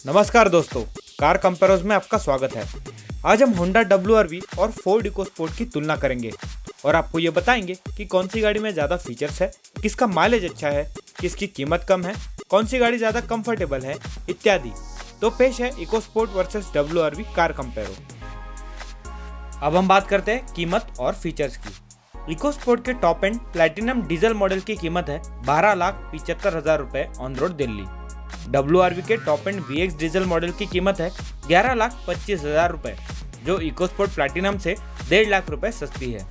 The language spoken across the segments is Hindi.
नमस्कार दोस्तों, कार कंपेयर्स में आपका स्वागत है। आज हम होंडा WRV और फोर्ड इकोस्पोर्ट की तुलना करेंगे और आपको ये बताएंगे कि कौन सी गाड़ी में ज़्यादा फीचर्स है, किसका माइलेज अच्छा है, किसकी कीमत कम है, कौन सी गाड़ी ज़्यादा कंफर्टेबल है इत्यादि। तो पेश है इकोस्पोर्ट वर्सेस WRV कार कंपेयरो। अब हम बात करते हैं कीमत और फीचर्स की। इकोस्पोर्ट के top and platinum diesel model की कीमत है 12,75,000 रुपए ऑन रोड दिल्ली। WRV के top and VX diesel model की कीमत है 11,25,000 रुपए, जो इकोस्पोर्ट प्लैटिनम से 1.5 लाख रुपए सस्ती है।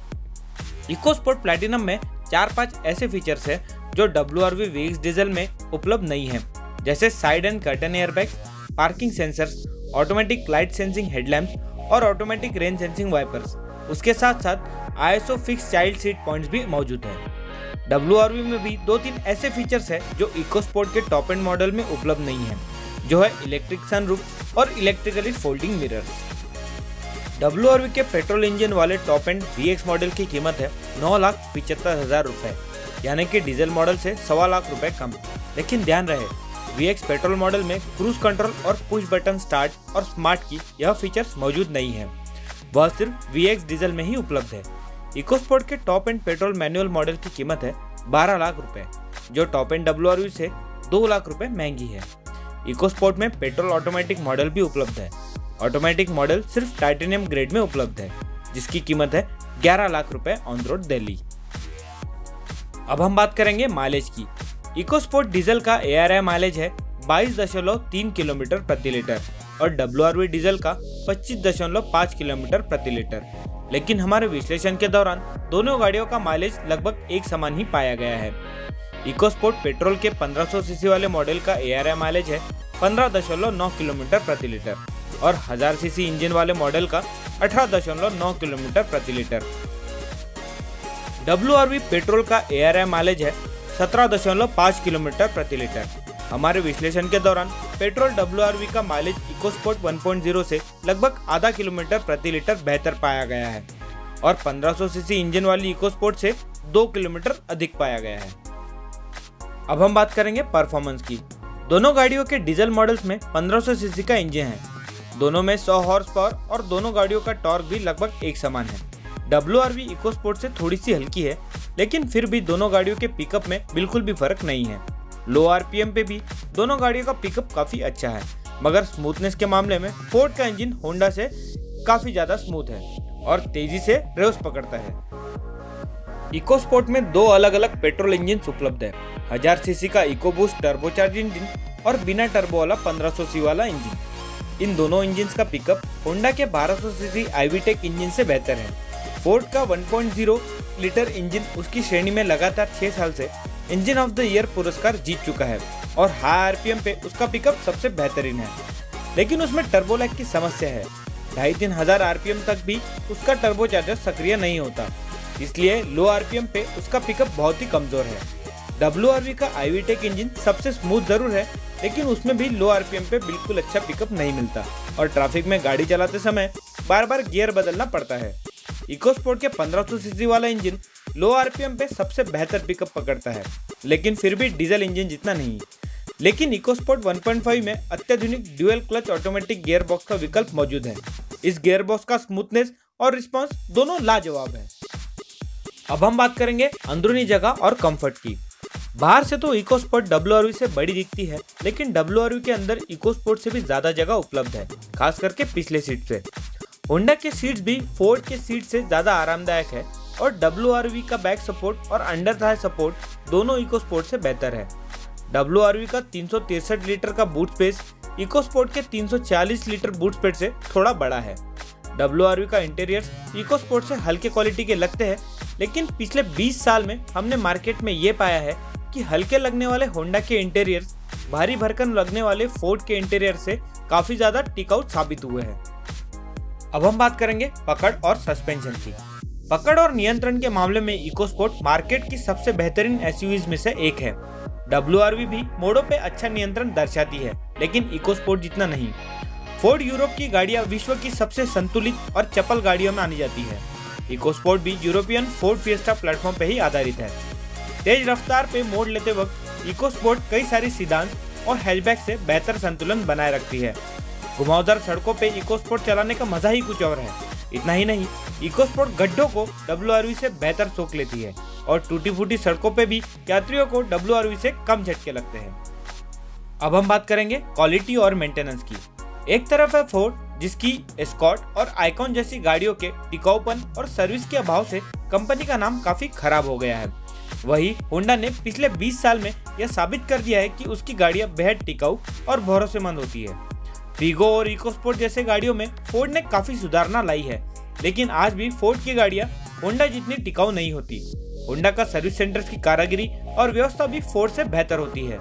इकोस्पोर्ट प्लैटिनम में 4-5 ऐसे फीचर्स हैं जो WRV VX डीजल में उपलब्ध नहीं है, जैसे side and curtain airbags, parking sensors, automatic light sensing headlamps और ऑटोमेटिक रेन सेंसिंग वाइपर्स। उसके साथ साथ ISO fix child seat points भी मौजूद है। WRV में भी 2-3 ऐसे फीचर्स हैं जो इकोस्पोर्ट के टॉप एंड मॉडल में उपलब्ध नहीं है, जो है इलेक्ट्रिक सनरूफ और इलेक्ट्रिकली फोल्डिंग मिरर्स। WRV के पेट्रोल इंजन वाले टॉप एंड VX मॉडल की कीमत है 9,75,000 रुपए, यानी कि डीजल मॉडल से 1.25 लाख रुपए कम। लेकिन ध्यान रहे, VX पेट्रोल मॉडल में क्रूज कंट्रोल और पुश बटन स्टार्ट और स्मार्ट की यह फीचर्स मौजूद नहीं है, वह सिर्फ VX डीजल में ही उपलब्ध है। इकोस्पोर्ट के top and petrol manual model की कीमत है 12 लाख रुपए, जो टॉप एंड WRV से 2 लाख रुपए महंगी है। इकोस्पोर्ट में पेट्रोल ऑटोमेटिक मॉडल भी उपलब्ध है। ऑटोमेटिक मॉडल सिर्फ टाइटेनियम ग्रेड में उपलब्ध है, जिसकी कीमत है 11 लाख रुपए ऑन रोड दिल्ली। अब हम बात करेंगे माइलेज की। इकोस्पोर्ट डीजल का ARI माइलेज है 22.3 किलोमीटर प्रति लीटर और WRV डीजल का 25.5 किलोमीटर प्रति लीटर। लेकिन हमारे विश्लेषण के दौरान दोनों गाड़ियों का माइलेज लगभग एक समान ही पाया गया है। इकोस्पोर्ट पेट्रोल के 1500 सीसी वाले मॉडल का ARI माइलेज है 15.9 किलोमीटर प्रति लीटर और 1000 सीसी इंजन वाले मॉडल का 18.9 किलोमीटर प्रति लीटर। WRV पेट्रोल का ARI माइलेज है 17.5 किलोमीटर प्रति लीटर। हमारे विश्लेषण के दौरान पेट्रोल WRV का माइलेज इकोस्पोर्ट 1.0 से लगभग आधा किलोमीटर प्रति लीटर बेहतर पाया गया है और 1500 सीसी इंजन वाली इकोस्पोर्ट से 2 किलोमीटर अधिक पाया गया है। अब हम बात करेंगे परफॉर्मेंस की। दोनों गाड़ियों के डीजल मॉडल्स में 1500 सीसी का इंजन है। दोनों में 100 हॉर्स पावर और दोनों गाड़ियों का टॉर्क भी लगभग एक समान है। WRV इकोस्पोर्ट से थोड़ी सी हल्की है, लेकिन फिर भी दोनों गाड़ियों के पिकअप में बिल्कुल भी फर्क नहीं है। लो RPM पे भी दोनों गाड़ियों का पिकअप काफी अच्छा है, मगर स्मूथनेस के मामले में फोर्ड का इंजन होंडा से काफी ज्यादा स्मूथ है और तेजी से रेस पकड़ता है। इकोस्पोर्ट में 2 अलग अलग पेट्रोल इंजन उपलब्ध है, 1000 सीसी का इकोबूस्ट टर्बोचार्ज इंजन और बिना टर्बो वाला 1500 सीसी वाला इंजन। इन दोनों इंजन का पिकअप होंडा के 1200 सीसी IVTEC इंजन से बेहतर है। फोर्ड का 1.0 लीटर इंजन उसकी श्रेणी में लगातार 6 साल से इंजन ऑफ द ईयर पुरस्कार जीत चुका है और हाई RPM पे उसका पिकअप सबसे बेहतरीन है, लेकिन उसमें टर्बो लैग की समस्या है। 2,500-3 हज़ार RPM तक भी उसका टर्बोचार्जर सक्रिय नहीं होता, इसलिए लो RPM पे उसका पिकअप बहुत ही कमजोर है। WRV का IVTEC इंजन सबसे स्मूथ जरूर है, लेकिन उसमें भी लो RPM पे बिल्कुल अच्छा पिकअप नहीं मिलता और ट्रैफिक में गाड़ी चलाते समय बार बार गियर बदलना पड़ता है। इकोस्पोर्ट के 1500 सीसी वाला इंजन लो RPM पे सबसे बेहतर पिकअप पकड़ता है, लेकिन फिर भी डीजल इंजन जितना नहीं। लेकिन इकोस्पोर्ट 1.5 में अत्याधुनिक dual clutch automatic gear box का विकल्प मौजूद है। इस गियर बॉक्स का स्मूथनेस और रिस्पांस दोनों लाजवाब है। अब हम बात करेंगे अंदरूनी जगह और कंफर्ट की। बाहर से तो इकोस्पोर्ट WRV से बड़ी दिखती है, लेकिन WRV के अंदर इकोस्पोर्ट से भी ज्यादा जगह उपलब्ध है, खास करके पिछले सीट से। होंडा के सीट्स भी फोर्ड के सीट से ज्यादा आरामदायक है और WRV का बैक सपोर्ट और अंडर थाई सपोर्ट दोनों इकोस्पोर्ट से बेहतर है। WRV का 363 लीटर का बूट स्पेस इकोस्पोर्ट के 340 लीटर बूट स्पेस से थोड़ा बड़ा है। WRV का इंटीरियर्स इकोस्पोर्ट से हल्के क्वालिटी के लगते हैं, लेकिन पिछले 20 साल में हमने मार्केट में ये पाया है कि हल्के लगने वाले होंडा के इंटीरियर्स भारी भरकम लगने वाले फोर्ड के इंटीरियर से काफी ज्यादा टिकाऊ साबित हुए हैं। अब हम बात करेंगे पकड़ और सस्पेंशन की। पकड़ और नियंत्रण के मामले में इकोस्पोर्ट मार्केट की सबसे बेहतरीन SUVs में से एक है। WRV भी मोड़ों पे अच्छा नियंत्रण दर्शाती है, लेकिन इकोस्पोर्ट जितना नहीं। फोर्ड यूरोप की गाड़ियां विश्व की सबसे संतुलित और चपल गाड़ियों में आनी जाती है। इकोस्पोर्ट भी यूरोपियन फोर्ड फिएस्टा प्लेटफॉर्म पे ही आधारित है। तेज रफ्तार पे मोड़ लेते वक्त इकोस्पोर्ट कई सारी सिडान और हैचबैक से बेहतर संतुलन बनाए रखती है। घुमावदार सड़कों पे इकोस्पोर्ट चलाने का मजा ही कुछ और है। इतना ही नहीं, इकोस्पोर्ट गड्ढों को WRV से बेहतर सोख लेती है और टूटी फूटी सड़कों पे भी यात्रियों को WRV से कम झटके लगते हैं। अब हम बात करेंगे क्वालिटी और मेंटेनेंस की। एक तरफ है फोर्ड, जिसकी एस्कॉर्ट और आइकॉन जैसी गाड़ियों के टिकाऊपन और सर्विस के अभाव से कंपनी का नाम काफी खराब हो गया है। वही होंडा ने पिछले 20 साल में यह साबित कर दिया है कि उसकी गाड़ियां बेहद टिकाऊ और भरोसेमंद होती है। फिगो और इकोस्पोर्ट जैसे गाड़ियों में फोर्ड ने काफी सुधारना लाई है, लेकिन आज भी फोर्ड की गाड़ियां होंडा जितनी टिकाऊ नहीं होती। होंडा का सर्विस सेंटर्स की कारीगरी और व्यवस्था भी फोर्ड से बेहतर होती है।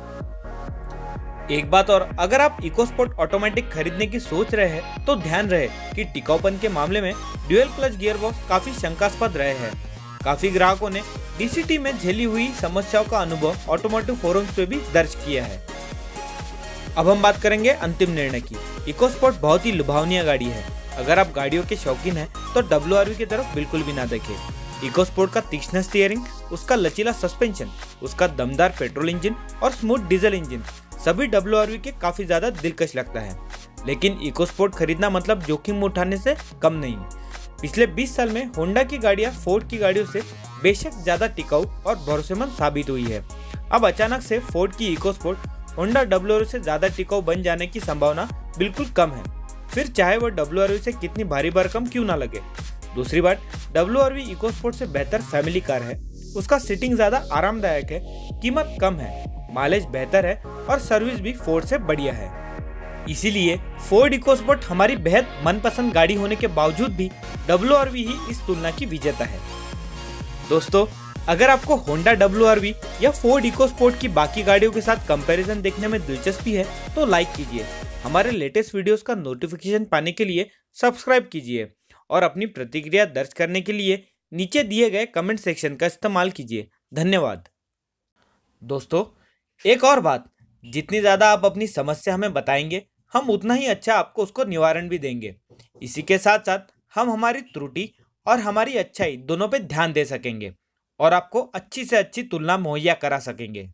एक बात और, अगर आप इकोस्पोर्ट ऑटोमेटिक खरीदने की सोच रहे हैं तो ध्यान रहे कि टिकाऊपन के मामले में ड्यूअल क्लच गियरबॉक्स काफी शंकास्पद रहे हैं। काफी ग्राहकों ने DCT में झेली हुई समस्याओं का अनुभव ऑटोमोटिव फोरम्स पे भी दर्ज किया है। अब हम बात करेंगे अंतिम निर्णय की। इकोस्पोर्ट बहुत ही लुभावनी गाड़ी है। अगर आप गाड़ियों के शौकीन हैं तो WRV की तरफ बिल्कुल भी ना देखें। इकोस्पोर्ट का तीक्ष्ण स्टीयरिंग, उसका लचीला सस्पेंशन, उसका दमदार पेट्रोल इंजन और स्मूथ डीजल इंजन सभी WRV के काफी ज्यादा दिलकश लगता है। लेकिन इकोस्पोर्ट खरीदना मतलब जोखिम उठाने से कम नहीं। पिछले 20 साल में होंडा की गाड़ियां फोर्ड की गाड़ियों से बेशक ज्यादा टिकाऊ और भरोसेमंद साबित हुई है। अब अचानक से फोर्ड की इकोस्पोर्ट होंडा WRV से ज्यादा टिकाऊ बन जाने की संभावना बिल्कुल कम है, फिर चाहे वह WRV से कितनी भारी भरकम क्यों ना लगे। दूसरी बात, WRV इकोस्पोर्ट से बेहतर फैमिली कार है। उसका सीटिंग ज्यादा आरामदायक है, कीमत कम है, माइलेज बेहतर है और सर्विस भी फोर्ड से बढ़िया है। इसीलिए फोर्ड इकोस्पोर्ट हमारी बेहद मनपसंद गाड़ी होने के बावजूद भी WRV ही इस तुलना की विजेता है। दोस्तों, अगर आपको होंडा WRV या फोर्ड इकोस्पोर्ट की बाकी गाड़ियों के साथ कंपैरिजन देखने में दिलचस्पी है तो लाइक कीजिए। हमारे लेटेस्ट वीडियोस का नोटिफिकेशन पाने के लिए सब्सक्राइब कीजिए और अपनी प्रतिक्रिया दर्ज करने के लिए नीचे दिए गए कमेंट सेक्शन का इस्तेमाल कीजिए। धन्यवाद। दोस्तों, एक और बात, जितनी ज़्यादा आप अपनी समस्या हमें बताएंगे, हम उतना ही अच्छा आपको उसको निवारण भी देंगे। इसी के साथ साथ हम हमारी त्रुटि और हमारी अच्छाई दोनों पे ध्यान दे सकेंगे और आपको अच्छी से अच्छी तुलना मुहैया करा सकेंगे।